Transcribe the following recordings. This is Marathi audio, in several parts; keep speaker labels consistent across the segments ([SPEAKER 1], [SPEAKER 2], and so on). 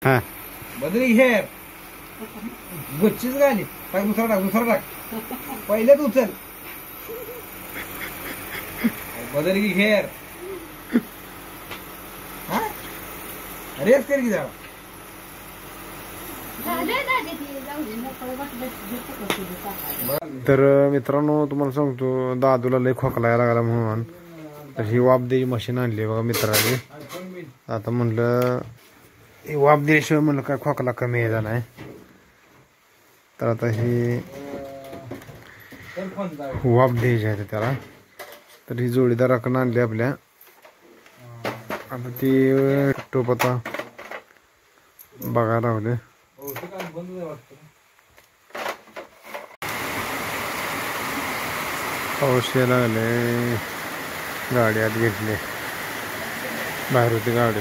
[SPEAKER 1] हा
[SPEAKER 2] बदली घे गुच्चीच गाणी टाक दुसरा टाक पहिलेच उचल बदली घेर हा रेस कर की जाऊ
[SPEAKER 1] तर मित्रांनो तुम्हाला सांगतो दादूला लय खोकला यायला लागला म्हणून तर ही वाफ द्यायची मशीन आणली बघा मित्राने. आता म्हणलं ही वाफ दिल्याशिवाय म्हणलं काय खोकला कमी यायचा नाही. तर आता ही वाफ द्यायची आहे त्याला. तर ही जोडीदाराकडून आणली आपल्या. आता ती टोप आता बघायला लावले. पाऊस यायला लागले. गाडी आत घेतली बाहेर होती गाडी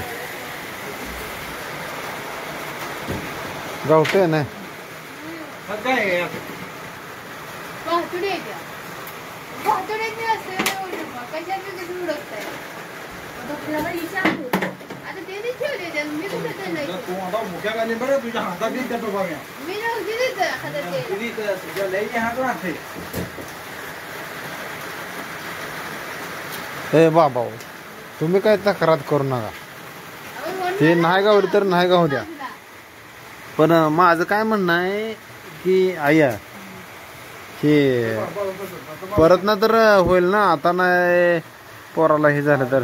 [SPEAKER 1] गावते ना
[SPEAKER 2] तुझ्या हातात
[SPEAKER 1] ए बाबा तुम्ही काय तक्रार करू नका. ते नाही गावली तर नाही गाव द्या. पण माझं काय म्हणणं आहे की आया हे परत ना तर होईल ना. आता नाही पोराला हे झालं तर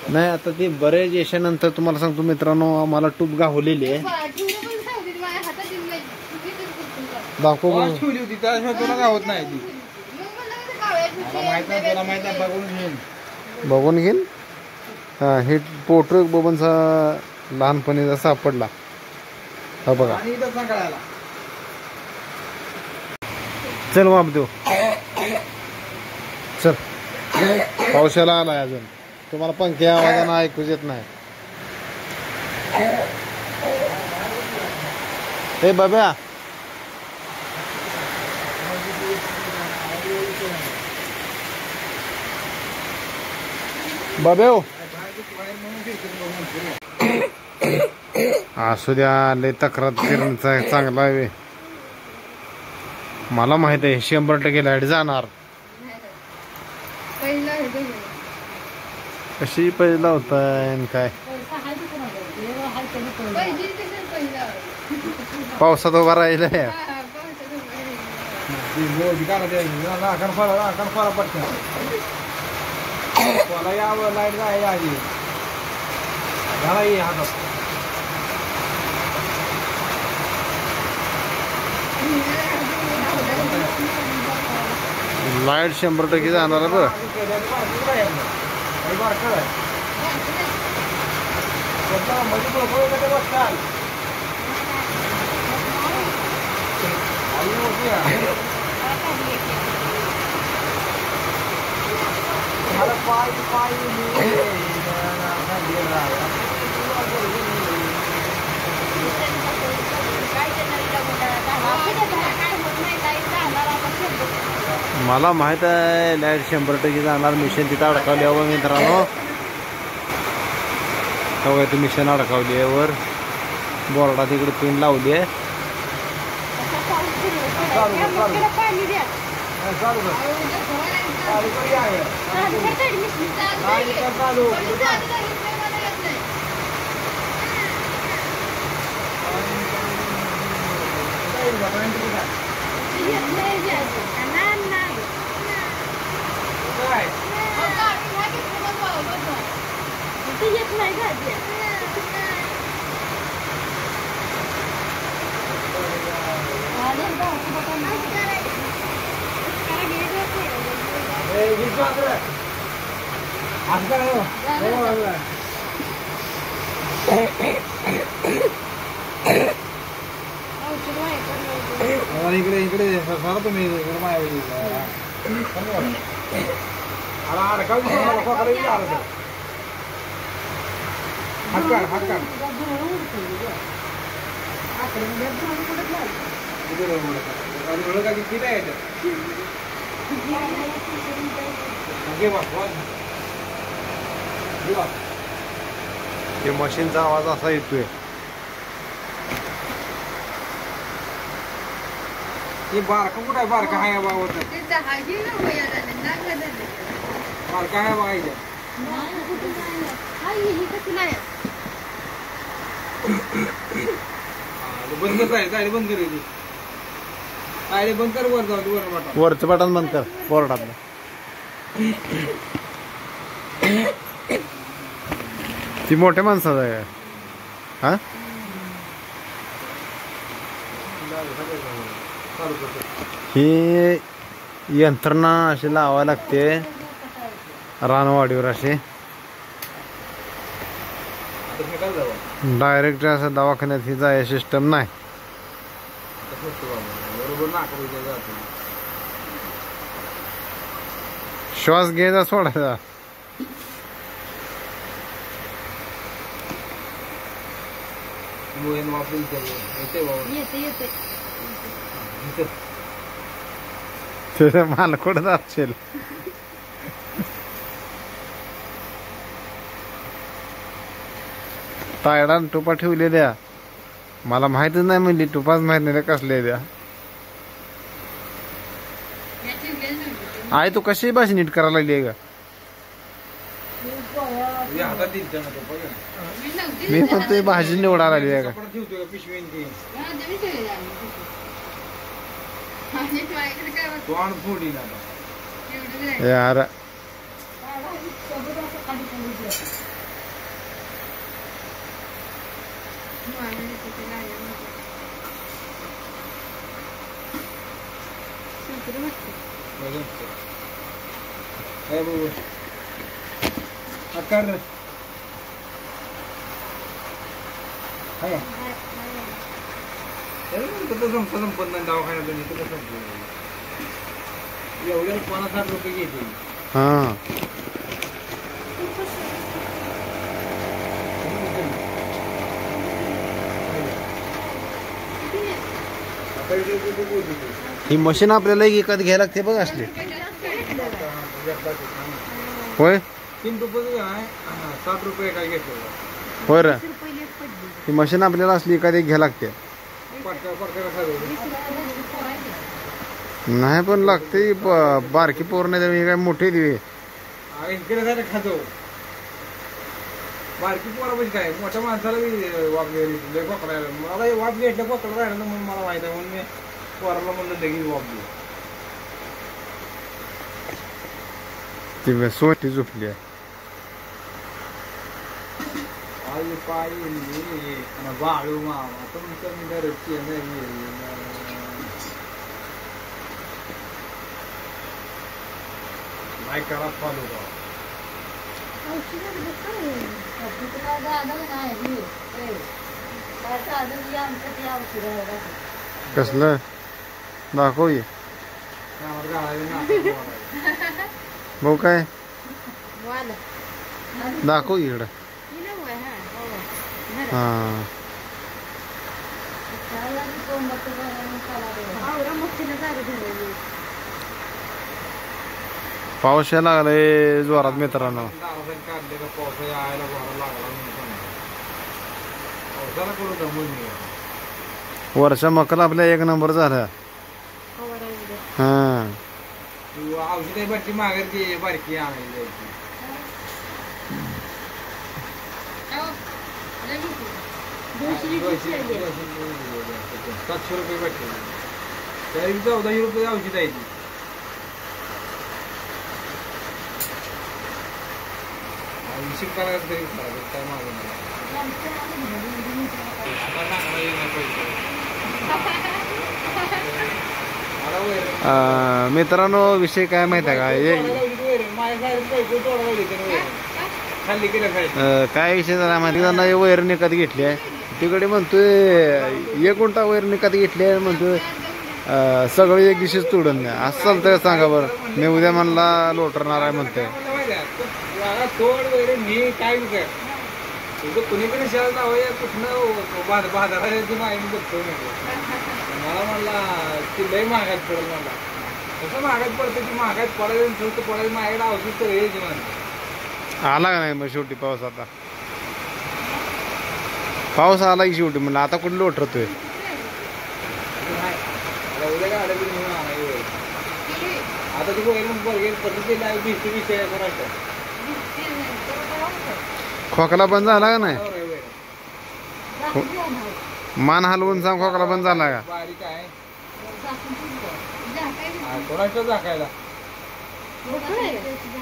[SPEAKER 1] नाही. आता ते बरेच यशानंतर तुम्हाला सांगतो मित्रांनो आम्हाला टूप गावलेली आहे. दाखव
[SPEAKER 2] ठेवली होती त्याशिवाय तुला गावत नाही ती.
[SPEAKER 1] बघून घेईन. हा हे पोटर बबनचा लहानपणीचा सापडला. हा बघा चल वाप देऊ चल. पावसाला आलाय अजून तुम्हाला पंख्या आवाजानं ऐकूच येत नाही. हे बाब्या बाबेव असू द्या. लय तक्रार करणं चांगला आहे. मला माहित आहे 100% लाईट जाणार. कशी पहिला होता काय पावसात उभा राहिला
[SPEAKER 2] यावं लाईट जाय आधी झाला ये हातात.
[SPEAKER 1] लाईट 100% जाणार बरं. मला माहित आहे लाईट 100% जाणार. मिशन तिथं अडकावली आहे मित्रांनो. तेव्हा ती मिशन अडकावली आहे वर बोर्डा तिकडे पिन लावली आहे.
[SPEAKER 2] इकडे इकडे सर तुम्ही
[SPEAKER 1] ते मशीनचा आवाज असा येतोय
[SPEAKER 2] हे बारका कुठं आहे बारका आहे बाबा बारका आहे बघा इथे बंद कर गाडी बंद करायची गाडी बंद कर वर जाऊ वर वाटा
[SPEAKER 1] वरचं बटन बंद कर बोर्डातलं. ती मोठ्या माणसाचं आहे हा. ही यंत्रणा अशी लावावी लागते रानवाडीवर अशी. डायरेक्ट असं दवाखान्यात ही जाय सिस्टम नाही. श्वास घ्यायचा सोडायचा. तुझं मला कुठं जाशील. तायडा टुपा ठेवलेल्या मला माहितच नाही म्हणली. टुपाच माहित नाही कसले द्या. आई तू कशी भाषा नीट करायला लागली का. मी फक्त भाजी निवडायला लागली आहे का. यार
[SPEAKER 2] एवढ्या 50-60 रुपये घेते.
[SPEAKER 1] हा ही मशीन आपल्याला विकत घ्यायला लागते बघ असली. होय
[SPEAKER 2] 3 रुपये आहे 60 रुपये काय घेतो.
[SPEAKER 1] होय रे ही मशीन आपल्याला असली विकत घ्यायला लागते. नाही पण लागते बारकी पोर नाही काय मोठी दिवी
[SPEAKER 2] इकडे खातो. बारकी पोरा म्हणजे काय मोठ्या माणसाला वाप पकडायला मला वाप घेतलं पकड राहिलं म्हणून मला माहित आहे म्हणून मी पोराला म्हणलं लगेच वाप घेऊ.
[SPEAKER 1] ती सोटी झोपली आहे.
[SPEAKER 2] आई पाय बाळू मामा तुमचं घरची नाही करा फॉलो
[SPEAKER 1] कसलं दाखव ये भाऊ काय दाखव इकडं. हा पाऊस यायला लागलाय जोरात मित्रांनो. वर्षा मकल आपल्या 1 नंबर झाला. हा
[SPEAKER 2] औषध बारकी मागायची बारकी आणायची 700 रुपये भेटते. तरी 1400 रुपये औषध आहे ती. हिशोब करायचं तरी काय मागून
[SPEAKER 1] मित्रांनो विषय काय माहिती आहे का. काय विषय झाला माहिती त्यांना वैर निकत घेतली आहे. तिकडे म्हणतोय 1 गुंठा वैर निकत घेतली आहे म्हणतोय सगळं एक दिवशीच तोडून द्या. असं चालतंय सांगा बरं. मी उद्या म्हणला लोटरणार आहे म्हणतोय.
[SPEAKER 2] तोड वगैरे मी काय विचार तुझं कुणीकडे शाळा जावं कुठनं बाजाराची माहिती बघतो मला म्हणला ती लई महागात पडेल. मला कसं महागात पडतं की महागात पडायला स्वस्त पडायला माझ्याकडे औषध तर हेच म्हणतो.
[SPEAKER 1] आला का नाही मग शेवटी पाऊस. आता पाऊस आला की शेवटी म्हणलं आता कुठे लोटरतोय.
[SPEAKER 2] उद्या गाड्या बिल म्हणून आणायची. आता ती वैरण बरगेल पद्धतीला भिजते विषय करायचा.
[SPEAKER 1] खोकला बंद झाला का नाही? मान हलवून सांग खोकला बंद झाला का?
[SPEAKER 2] बारीक आहे कोणाच्या झाकायला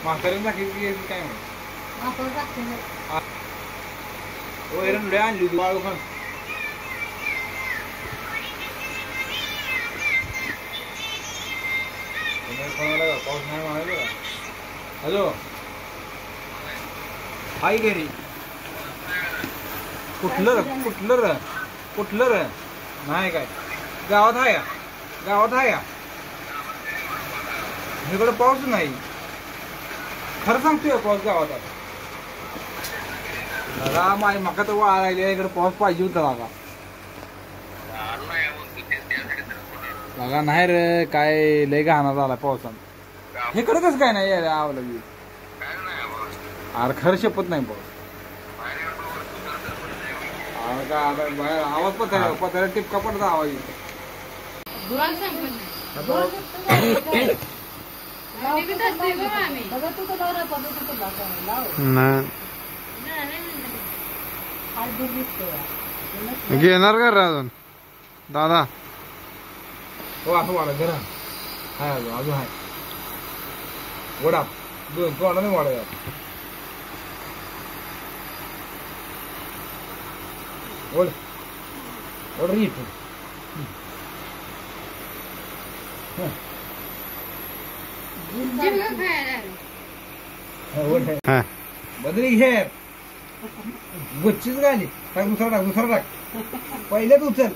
[SPEAKER 2] म्हातारी झाकायची काय वैरण लय आणली होती बाळू खान. पाऊस नाही म्हणायचं का? हॅलो हाय घरी कुठलं र नाही काय गावात आहे का? इकडे पाऊस नाही. खरं सांगतोय पाऊस गावात आता माझी मका तर वाळा राहिली. इकडे पाऊस पाहिजे होता बघा नाही रे काय लय घाणा झाला पावसानं. इकडे कसं काय नाही आवलं मी अरे खरं शपथ नाही पाऊस. आवाज पत्र्या टिपका पडता आवाज येतो.
[SPEAKER 1] घेणार का रे अजून दादा?
[SPEAKER 2] हो असं वाढा जरा हाय अजून हाय वडा दोन तोंडा नाही वाढा ओढ ओढ रीट बदली घे गुच्चीच गाली दुसरा टाक पहिलेच उचल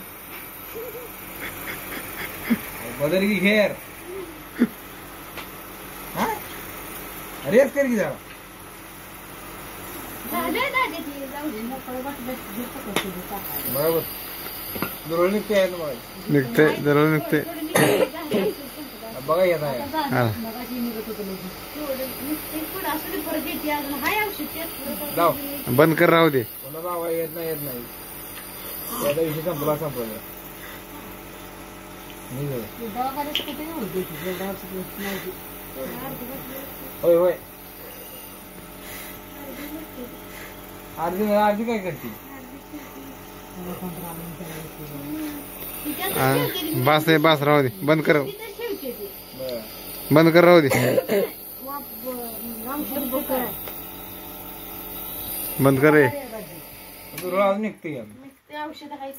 [SPEAKER 2] बदली घेर हा रेस कर की जरा बरोबर दुरळ निघते बघा येत आहे.
[SPEAKER 1] बंद कर राहू दे.
[SPEAKER 2] कोणाला येत नाही त्याचा विषय संपला होय आरती काय करते?
[SPEAKER 1] बास राहू दे. बंद कर राहू दे. बंद कर रे.
[SPEAKER 2] दुरळ निघते
[SPEAKER 3] औषध आहे